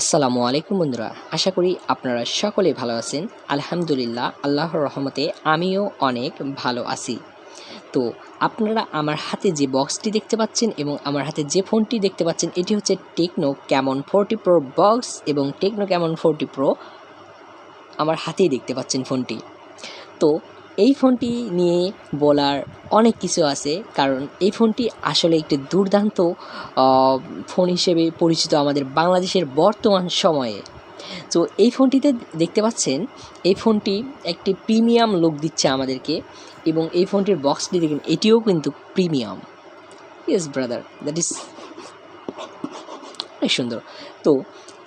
আসসালামু আলাইকুম বন্ধুরা, আশা করি আপনারা সকলেই ভালো আছেন। আলহামদুলিল্লাহ, আল্লাহর রহমতে আমিও অনেক ভালো আছি। তো আপনারা আমার হাতে যে বক্সটি দেখতে পাচ্ছেন এবং আমার হাতে যে ফোনটি দেখতে পাচ্ছেন, এটি হচ্ছে টেকনো ক্যামন 40 প্রো বক্স এবং টেকনো ক্যামন 40 প্রো আমার হাতেই দেখতে পাচ্ছেন ফোনটি। তো এই ফোনটি নিয়ে বলার অনেক কিছু আছে, কারণ এই ফোনটি আসলে একটি দুর্দান্ত ফোন হিসেবে পরিচিত আমাদের বাংলাদেশের বর্তমান সময়ে। তো এই ফোনটিতে দেখতে পাচ্ছেন, এই ফোনটি একটি প্রিমিয়াম লুক দিচ্ছে আমাদেরকে, এবং এই ফোনটির বক্সটি দেখেন, এটিও কিন্তু premium. Yes brother, that is অনেক সুন্দর। তো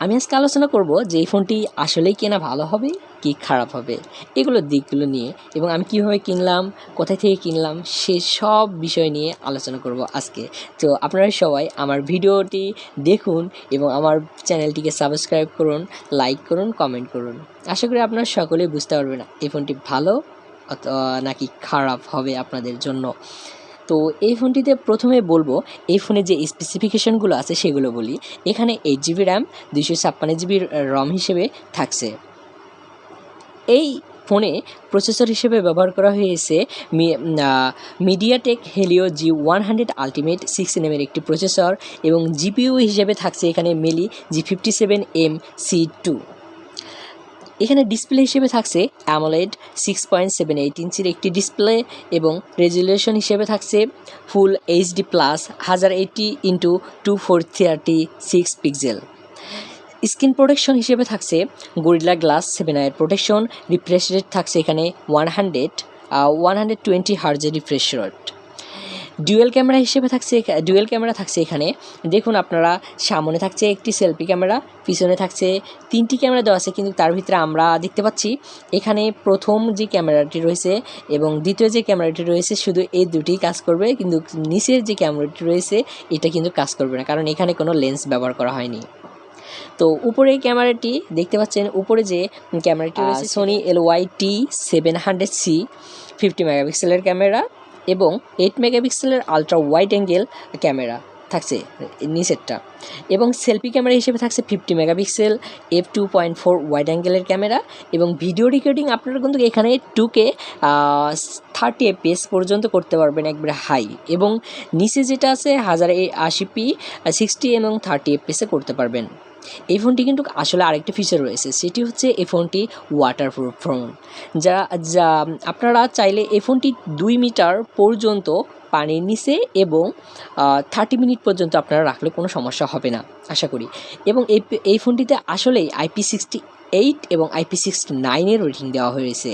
আমি আজকে আলোচনা করব যে এই ফোনটি আসলেই কেনা ভালো হবে কি খারাপ হবে, এগুলোর দিকগুলো নিয়ে, এবং আমি কিভাবে কিনলাম, কোথায় থেকে কিনলাম, সে সব বিষয় নিয়ে আলোচনা করব আজকে। তো আপনারা সবাই আমার ভিডিওটি দেখুন এবং আমার চ্যানেলটিকে সাবস্ক্রাইব করুন, লাইক করুন, কমেন্ট করুন। আশা করি আপনারা সকলেই বুঝতে পারবেন এই ফোনটি ভালো নাকি খারাপ হবে আপনাদের জন্য। তো এই ফোনটিতে প্রথমে বলবো, এই ফোনে যে স্পেসিফিকেশনগুলো আছে সেগুলো বলি। এখানে 8GB র্যাম, 256GB রম হিসেবে থাকছে। এই ফোনে প্রসেসর হিসেবে ব্যবহার করা হয়েছে MediaTek Helio G100 ultimate 6nm একটি প্রসেসর, এবং জিপিইউ হিসেবে থাকছে এখানে মেলি G57MC2। এখানে ডিসপ্লে হিসেবে থাকছে অ্যামোলেড 6.78 ইঞ্চির একটি ডিসপ্লে, এবং রেজুলেশন হিসেবে থাকছে full HD plus 1080x2436 pixel. Screen protection হিসেবে থাকছে gorilla glass 7i protection. Refresh rate থাকছে এখানে 120 হার্জের রিফ্রেশ রেট। ডুয়েল ক্যামেরা থাকছে এখানে। দেখুন আপনারা, সামনে থাকছে একটি সেলফি ক্যামেরা, পিছনে থাকছে 3টি ক্যামেরা দেওয়া আছে, কিন্তু তার ভিতরে আমরা দেখতে পাচ্ছি এখানে প্রথম যে ক্যামেরাটি রয়েছে এবং দ্বিতীয় যে ক্যামেরাটি রয়েছে, শুধু এই দুটি কাজ করবে, কিন্তু নিচের যে ক্যামেরাটি রয়েছে এটা কিন্তু কাজ করবে না, কারণ এখানে কোনো লেন্স ব্যবহার করা হয়নি। তো উপরে এই ক্যামেরাটি দেখতে পাচ্ছেন, উপরে যে ক্যামেরাটি রয়েছে সোনি LYT700C 50 মেগাপিক্সেলের ক্যামেরা, এবং 8 মেগাপিক্সেলের আলট্রা ওয়াইড অ্যাঙ্গেল ক্যামেরা থাকছে নিচেরটা, এবং সেলফি ক্যামেরা হিসেবে থাকছে 50 মেগাপিক্সেল f2.4 ওয়াইড অ্যাঙ্গেলের ক্যামেরা, এবং ভিডিও রেকর্ডিং আপনারা কিন্তু এখানে 2K 30 fps পর্যন্ত করতে পারবেন, একবারে হাই, এবং নিচে যেটা আছে 1080p 60 এবং 30 fps করতে পারবেন। এই ফোনটি কিন্তু আসলে আরেকটি ফিচার রয়েছে, সেটি হচ্ছে এই ফোনটি ওয়াটারপ্রুফ ফোন। যা আপনারা চাইলে এই ফোনটি 2 মিটার পর্যন্ত পানির নিচে এবং 30 মিনিট পর্যন্ত আপনারা রাখলে কোনো সমস্যা হবে না আশা করি। এবং এই ফোনটিতে আসলেই IP68 এবং IP69 রেটিং দেওয়া হয়েছে।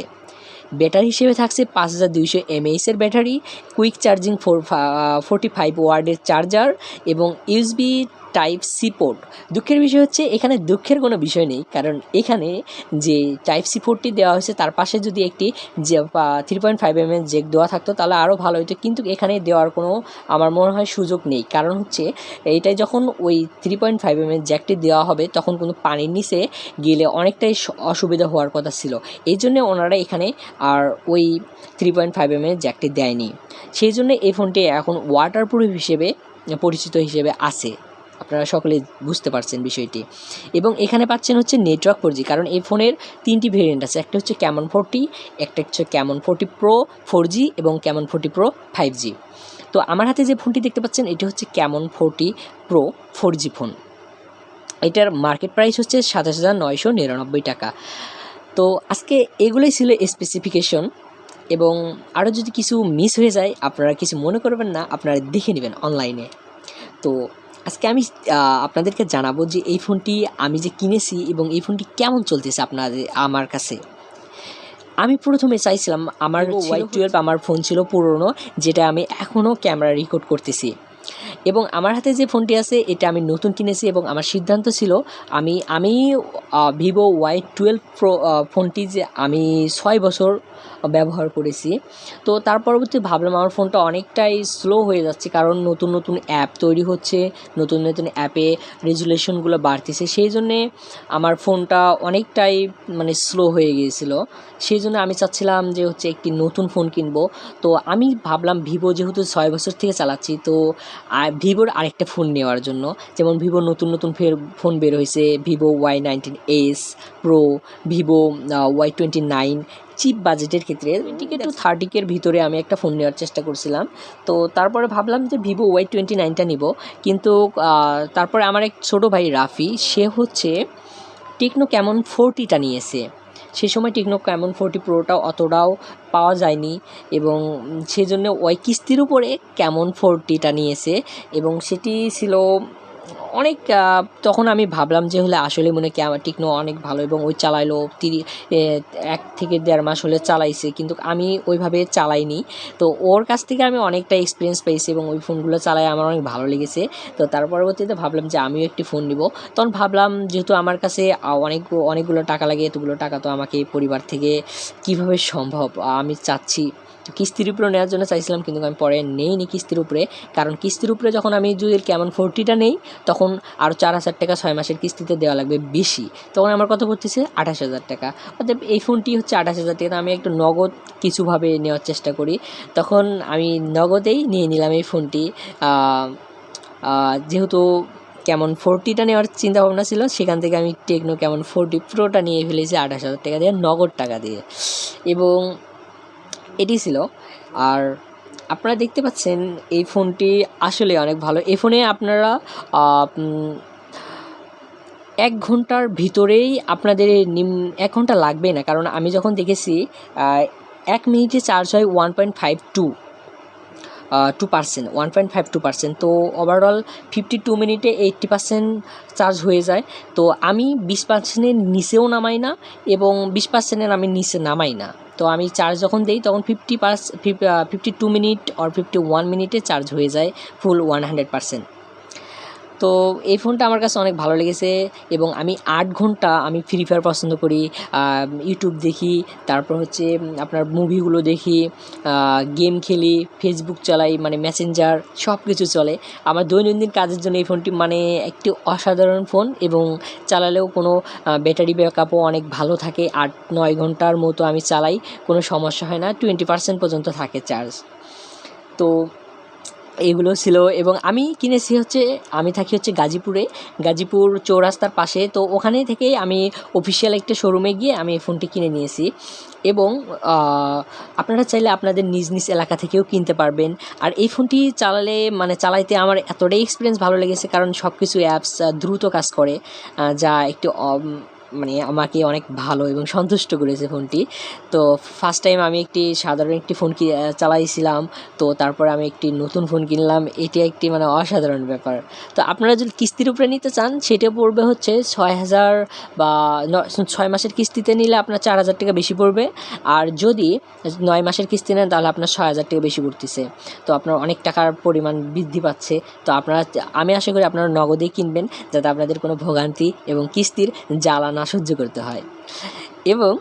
ব্যাটারি হিসেবে থাকছে 5200 mAh এর ব্যাটারি, কুইক চার্জিং 45 ওয়ার্ডের চার্জার, এবং ইউএসবি টাইপ সি পোর্ট। দুঃখের বিষয় হচ্ছে, এখানে দুঃখের কোনো বিষয় নেই, কারণ এখানে যে টাইপ সি পোর্টটি দেওয়া হয়েছে তার পাশে যদি একটি 3.5mm জ্যাক দেওয়া থাকতো তাহলে আরও ভালো হতো, কিন্তু এখানে দেওয়ার কোনো আমার মনে হয় সুযোগ নেই। কারণ হচ্ছে এইটাই যখন ওই 3.5mm জ্যাকটি দেওয়া হবে তখন কিন্তু পানির নিচে গেলে অনেকটাই অসুবিধা হওয়ার কথা ছিল, এই জন্য ওনারা এখানে আর ওই 3.5mm জ্যাকটি দেয়নি। সেই জন্য এই ফোনটি এখন ওয়াটারপ্রুফ হিসেবে পরিচিত হিসেবে আছে। আপনারা সকলে বুঝতে পারছেন বিষয়টি। এবং এখানে পাচ্ছেন হচ্ছে নেটওয়ার্ক 4G, কারণ এই ফোনের 3টি ভেরিয়েন্ট আছে, একটা হচ্ছে ক্যামন 40, একটা হচ্ছে ক্যামন 40 প্রো 4G এবং ক্যামন 40 প্রো 5G। তো আমার হাতে যে ফোনটি দেখতে পাচ্ছেন এটি হচ্ছে ক্যামন 40 প্রো 4G ফোন। এটার মার্কেট প্রাইস হচ্ছে 27,999 টাকা। তো আজকে এগুলোই ছিল স্পেসিফিকেশন, এবং আরও যদি কিছু মিস হয়ে যায় আপনারা কিছু মনে করবেন না, আপনারা দেখে নেবেন অনলাইনে। তো আজকে আমি আপনাদেরকে জানাবো যে এই ফোনটি আমি যে কিনেছি এবং এই ফোনটি কেমন চলতেছে আমার কাছে। আমি প্রথমে চাইছিলাম, আমার Y12 আমার ফোন ছিল পুরনো, যেটা আমি এখনও ক্যামেরা রেকর্ড করতেছি, এবং আমার হাতে যে ফোনটি আছে এটা আমি নতুন কিনেছি, এবং আমার সিদ্ধান্ত ছিল আমি ভিভো Y12 প্রো ফোনটি যে আমি 6 বছর ব্যবহার করেছি। তো তার পরবর্তী ভাবলাম আমার ফোনটা অনেকটাই স্লো হয়ে যাচ্ছে, কারণ নতুন নতুন অ্যাপ তৈরি হচ্ছে, নতুন নতুন অ্যাপে রেজুলেশনগুলো বাড়তেছে, সেই জন্যে আমার ফোনটা অনেকটাই মানে স্লো হয়ে গিয়েছিলো। সেই জন্য আমি চাচ্ছিলাম যে হচ্ছে একটি নতুন ফোন কিনবো। তো আমি ভাবলাম ভিভো যেহেতু 6 বছর থেকে চালাচ্ছি, তো ভিভোর আরেকটা ফোন নেওয়ার জন্য। যেমন ভিভোর নতুন নতুন ফোন বের হয়েছে, Vivo Y19s pro, Vivo Y29। Chip বাজেটের ক্ষেত্রে 20K to 30K ভিতরে আমি একটা ফোন নেওয়ার চেষ্টা করছিলাম। তো তারপরে ভাবলাম যে ভিভো Y29টা নিব, কিন্তু তারপরে আমার এক ছোটো ভাই রাফি, সে হচ্ছে টেকনো ক্যামন 40টা নিয়েছে। সে সময় টেকনো ক্যামন 40 প্রোটাও অতটাও পাওয়া যায়নি, এবং সেজন্য ওই কিস্তির উপরে ক্যামন 40টা নিয়েছে, এবং সেটি ছিল অনেক। তখন আমি ভাবলাম যে হলে আসলে মনে টেকনো অনেক ভালো, এবং ওই চালাইলো 1 থেকে 1.5 মাস হলে চালাইছে, কিন্তু আমি ওইভাবে চালাইনি। তো ওর কাছ থেকে আমি অনেকটা এক্সপিরিয়েন্স পেয়েছি, এবং ওই ফোনগুলো চালাই আমার অনেক ভালো লেগেছে। তো তার পরবর্তীতে ভাবলাম যে আমিও একটি ফোন নিব। তখন ভাবলাম যেহেতু আমার কাছে অনেকগুলো টাকা লাগে, এতগুলো টাকা তো আমাকে পরিবার থেকে কিভাবে সম্ভব, আমি চাচ্ছি কিস্তির উপরে নেওয়ার জন্য চাইছিলাম, কিন্তু আমি পরে নেইনি কিস্তির উপরে। কারণ কিস্তির উপরে যখন আমি যদি ক্যামন 40টা নেই, তখন আরও 4,000 টাকা 6 মাসের কিস্তিতে দেওয়া লাগবে বেশি। তখন আমার কত পড়তেছে 28,000 টাকা। অর্থাৎ এই ফোনটি হচ্ছে 28,000 টাকা। আমি একটু নগদ কিছুভাবে নেওয়ার চেষ্টা করি, তখন আমি নগদেই নিয়ে নিলাম এই ফোনটি। যেহেতু ক্যামন 40টা নেওয়ার চিন্তা ভাবনা ছিল, সেখান থেকে আমি টেকনো ক্যামন 40 প্রোটা নিয়ে ফেলেছি 28,000 টাকা দিয়ে, নগদ টাকা দিয়ে। এবং এটি ছিল। আর আপনারা দেখতে পাচ্ছেন এই ফোনটি আসলে অনেক ভালো। এই ফোনে আপনারা 1 ঘন্টার ভিতরেই আপনাদের 1 ঘন্টা লাগবে না, কারণ আমি যখন দেখেছি 1 মিনিটে চার্জ হয় 1.52%। তো ওভারঅল 52 মিনিটে 80% চার্জ হয়ে যায়। তো আমি 20%-এর নিচেও নামাই না, এবং 20%-এর আমি নিচে নামাই না। তো আমি চার্জ যখন দেই তখন 52 মিনিট আর 51 মিনিটে চার্জ হয়ে যায় ফুল 100%। তো এই ফোনটা আমার কাছে অনেক ভালো লেগেছে, এবং আমি 8 ঘন্টা আমি ফ্রি ফায়ার পছন্দ করি, ইউটিউব দেখি, তারপর হচ্ছে আপনার মুভিগুলো দেখি, গেম খেলি, ফেসবুক চালাই, মানে মেসেঞ্জার সব কিছু চলে। আমার দৈনন্দিন কাজের জন্য এই ফোনটি মানে একটি অসাধারণ ফোন, এবং চালালেও কোনো ব্যাটারি ব্যাকআপও অনেক ভালো থাকে। 8-9 ঘন্টার মতো আমি চালাই, কোনো সমস্যা হয় না, 20% পর্যন্ত থাকে চার্জ। তো এগুলো ছিল। এবং আমি কিনেছি হচ্ছে, আমি থাকি হচ্ছে গাজীপুর চৌরাস্তার পাশে। তো ওখানে থেকেই আমি অফিসিয়াল একটা শোরুমে গিয়ে আমি এই ফোনটি কিনে নিয়েছি। এবং আপনারা চাইলে আপনাদের নিজ এলাকা থেকেও কিনতে পারবেন। আর এই ফোনটি চালাইতে আমার এতটাই এক্সপিরিয়েন্স ভালো লেগেছে, কারণ সব কিছু অ্যাপস দ্রুত কাজ করে, যা একটু মানে আমাকে অনেক ভালো এবং সন্তুষ্ট করেছে ফোনটি। তো ফার্স্ট টাইম আমি সাধারণ একটি ফোন চালাইছিলাম, তো তারপরে আমি একটি নতুন ফোন কিনলাম। এটি একটি মানে অসাধারণ ব্যাপার। তো আপনারা যদি কিস্তির উপরে নিতে চান, সেটা পড়বে হচ্ছে 6,000, বা 6 মাসের কিস্তিতে নিলে আপনার 4,000 টাকা বেশি পড়বে। আর যদি 9 মাসের কিস্তি নেন, তাহলে আপনার 6,000 টাকা বেশি পড়তেছে। তো আপনার অনেক টাকার পরিমাণ বৃদ্ধি পাচ্ছে। তো আমি আশা করি আপনারা নগদেই কিনবেন, যাতে আপনাদের কোনো ভোগান্তি এবং কিস্তির জ্বালা না সহ্য করতে হয়। এবং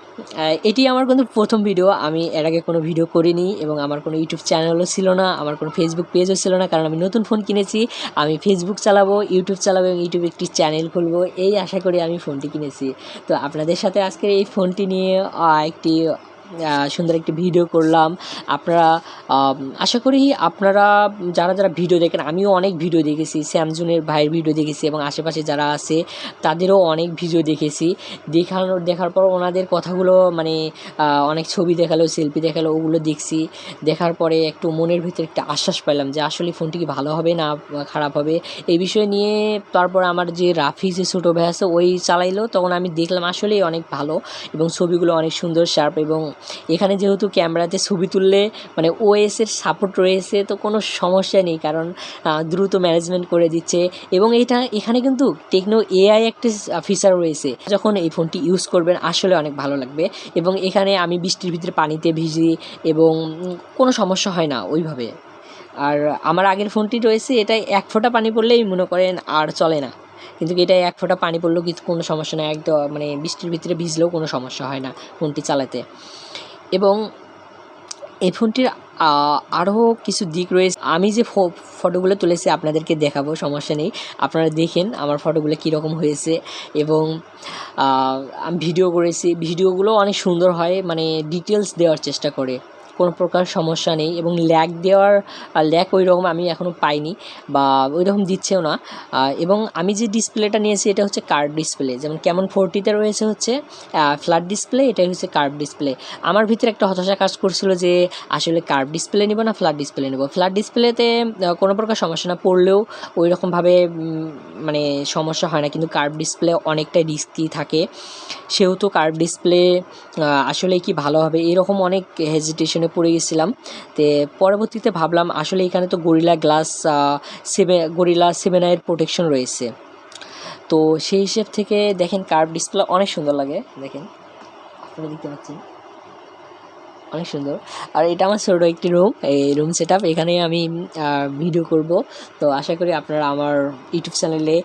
এটি আমার কিন্তু প্রথম ভিডিও। আমি এর আগে কোনো ভিডিও করিনি, এবং আমার কোনো ইউটিউব চ্যানেলও ছিল না, আমার কোনো ফেসবুক পেজও ছিল না, কারণ আমি নতুন ফোন কিনেছি। আমি ফেসবুক চালাবো, ইউটিউব চালাবো, এবং ইউটিউবে একটি চ্যানেল খুলবো, এই আশা করি আমি ফোনটি কিনেছি। তো আপনাদের সাথে আজকে এই ফোনটি নিয়ে একটি সুন্দর একটি ভিডিও করলাম। আপনারা আশা করি আপনারা যারা ভিডিও দেখেন, আমিও অনেক ভিডিও দেখেছি, স্যামসুংয়ের ভাইয়ের ভিডিও দেখেছি, এবং আশেপাশে যারা আছে তাদেরও অনেক ভিডিও দেখেছি। দেখার পর ওনাদের কথাগুলো মানে অনেক ছবি দেখালো, সেলফি দেখালো, ওগুলো দেখছি। দেখার পরে একটু মনের ভিতরে একটা আশ্বাস পেলাম যে আসলে ফোনটি কি ভালো হবে না খারাপ হবে, এই বিষয় নিয়ে। তারপর আমার যে রাফি, যে ছোটো ভাই আছে, ওই চালাইলো, তখন আমি দেখলাম আসলেই অনেক ভালো, এবং ছবিগুলো অনেক সুন্দর শার্প। এবং এখানে যেহেতু ক্যামেরাতে ছবি তুললে মানে ওএসের সাপোর্ট রয়েছে, তো কোনো সমস্যা নেই, কারণ দ্রুত ম্যানেজমেন্ট করে দিচ্ছে। এবং এখানে কিন্তু টেকনো এআই একটা ফিচার রয়েছে, যখন এই ফোনটি ইউজ করবেন আসলে অনেক ভালো লাগবে। এবং এখানে আমি বৃষ্টির ভিতরে পানিতে ভিজি, এবং কোনো সমস্যা হয় না ওইভাবে। আর আমার আগের ফোনটি রয়েছে, এটাই 1 ফোঁটা পানি পড়লেই মনে করেন আর চলে না, কিন্তু এটাই 1 ফোঁটা পানি পড়লেও কিছু কোনো সমস্যা নেই, একদম মানে বৃষ্টির ভিতরে ভিজলেও কোনো সমস্যা হয় না ফোনটি চালাতে। এবং এই ফোনটির আরও কিছু দিক রয়েছে। আমি যে ফটোগুলো তুলেছি আপনাদেরকে দেখাবো, সমস্যা নেই, আপনারা দেখেন আমার ফটোগুলো কীরকম হয়েছে। এবং আমি ভিডিও করেছি, ভিডিওগুলো অনেক সুন্দর হয়, মানে ডিটেলস দেওয়ার চেষ্টা করে। কোনো প্রকার সমস্যা নেই এবং ল্যাগ ওই রকম আমি এখনও পাইনি বা ওই রকম দিচ্ছেও না। এবং আমি যে ডিসপ্লেটা নিয়েছি এটা হচ্ছে কার্ভ ডিসপ্লে, যেমন কেমন 40তে রয়েছে হচ্ছে ফ্ল্যাট ডিসপ্লে, এটাই হচ্ছে কার্ভ ডিসপ্লে। আমার ভিতরে একটা হতাশা কাজ করছিল যে আসলে কার্ভ ডিসপ্লে নিব না ফ্ল্যাট ডিসপ্লে নেব। ফ্ল্যাট ডিসপ্লেতে কোনো প্রকার সমস্যা না, পড়লেও ওই রকমভাবে মানে সমস্যা হয় না, কিন্তু কার্ভ ডিসপ্লে অনেকটাই রিস্কি থাকে। সেহেতু কার্ভ ডিসপ্লে আসলে কি ভালো হবে এরকম অনেক হেজিটেশনে পড়ে গেছিলাম। তো পরবর্তীতে ভাবলাম আসলে এখানে তো গরিলা গ্লাস 7i প্রোটেকশন রয়েছে, তো সেই হিসেব থেকে দেখেন কার্ভ ডিসপ্লে অনেক সুন্দর লাগে। দেখেন আপনারা দেখতে পাচ্ছেন অনেক সুন্দর। আর এটা আমার ছোটো একটি রুম সেট আপ, এখানে আমি ভিডিও করব। তো আশা করি আপনারা আমার ইউটিউব চ্যানেলে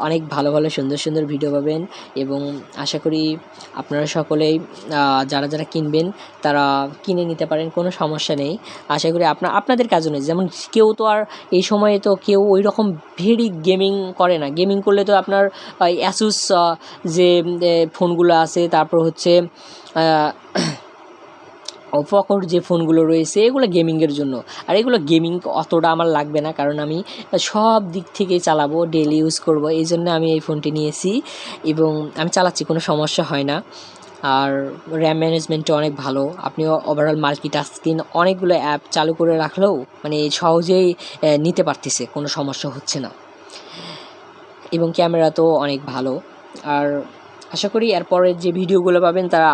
অনেক ভালো ভালো সুন্দর সুন্দর ভিডিও পাবেন এবং আশা করি আপনারা সকলেই যারা কিনবেন তারা কিনে নিতে পারেন, কোনো সমস্যা নেই। আশা করি আপনাদের কাজও নেই, যেমন কেউ তো আর এই সময়ে তো কেউ ওই রকম ভেরি গেমিং করে না। গেমিং করলে তো আপনার অ্যাসুস যে ফোনগুলো আছে, তারপর হচ্ছে অপোর যে ফোনগুলো রয়েছে এগুলো গেমিংয়ের জন্য, আর এগুলো গেমিং অতটা আমার লাগবে না, কারণ আমি সব দিক থেকে চালাবো, ডেলি ইউজ করব, এই জন্য আমি এই ফোনটি নিয়েছি এবং আমি চালাচ্ছি, কোনো সমস্যা হয় না। আর র্যাম ম্যানেজমেন্টটা অনেক ভালো, আপনি ওভারঅল মাল্টিটাস্কিং অনেকগুলো অ্যাপ চালু করে রাখলেও মানে সহজেই নিতে পারতেছে, কোনো সমস্যা হচ্ছে না এবং ক্যামেরা তো অনেক ভালো। আর আশা করি এরপরে যে ভিডিওগুলো পাবেন তারা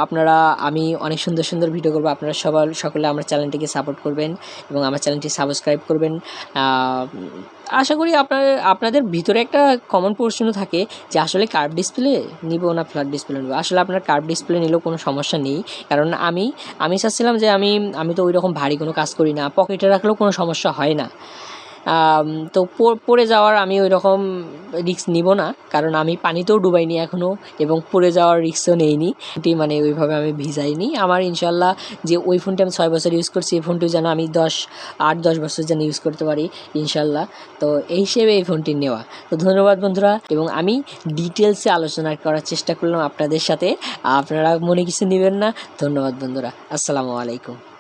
আমি অনেক সুন্দর সুন্দর ভিডিও করবো, আপনারা সকলে আমার চ্যানেলটিকে সাপোর্ট করবেন এবং আমার চ্যানেলটি সাবস্ক্রাইব করবেন। আশা করি আপনাদের ভিতরে একটা কমন প্রশ্ন থাকে যে আসলে কার্ভ ডিসপ্লে নিব না ফ্ল্যাট ডিসপ্লে নেব। আসলে আপনার কার্ভ ডিসপ্লে নিলেও কোনো সমস্যা নেই, কারণ আমি চাচ্ছিলাম যে আমি তো ওই রকম ভারী কোনো কাজ করি না, পকেটে রাখলেও কোনো সমস্যা হয় না। তো পড়ে যাওয়ার আমি ওই রকম রিস্ক নিব না, কারণ আমি পানিতেও ডুবাইনি এখনও এবং পড়ে যাওয়ার রিস্কও নেইনি, মানে ওইভাবে আমি ভিজাইনি। আমার ইনশাল্লাহ যে ওই ফোনটি আমি 6 বছর ইউজ করছি, এই ফোনটিও যেন আমি 8-10 বছর যেন ইউজ করতে পারি ইনশাল্লাহ। তো এই হিসেবে এই ফোনটি নেওয়া। তো ধন্যবাদ বন্ধুরা, এবং আমি ডিটেলসে আলোচনা করার চেষ্টা করলাম আপনাদের সাথে, আপনারা মনে কিছু নেবেন না। ধন্যবাদ বন্ধুরা, আসসালামু আলাইকুম।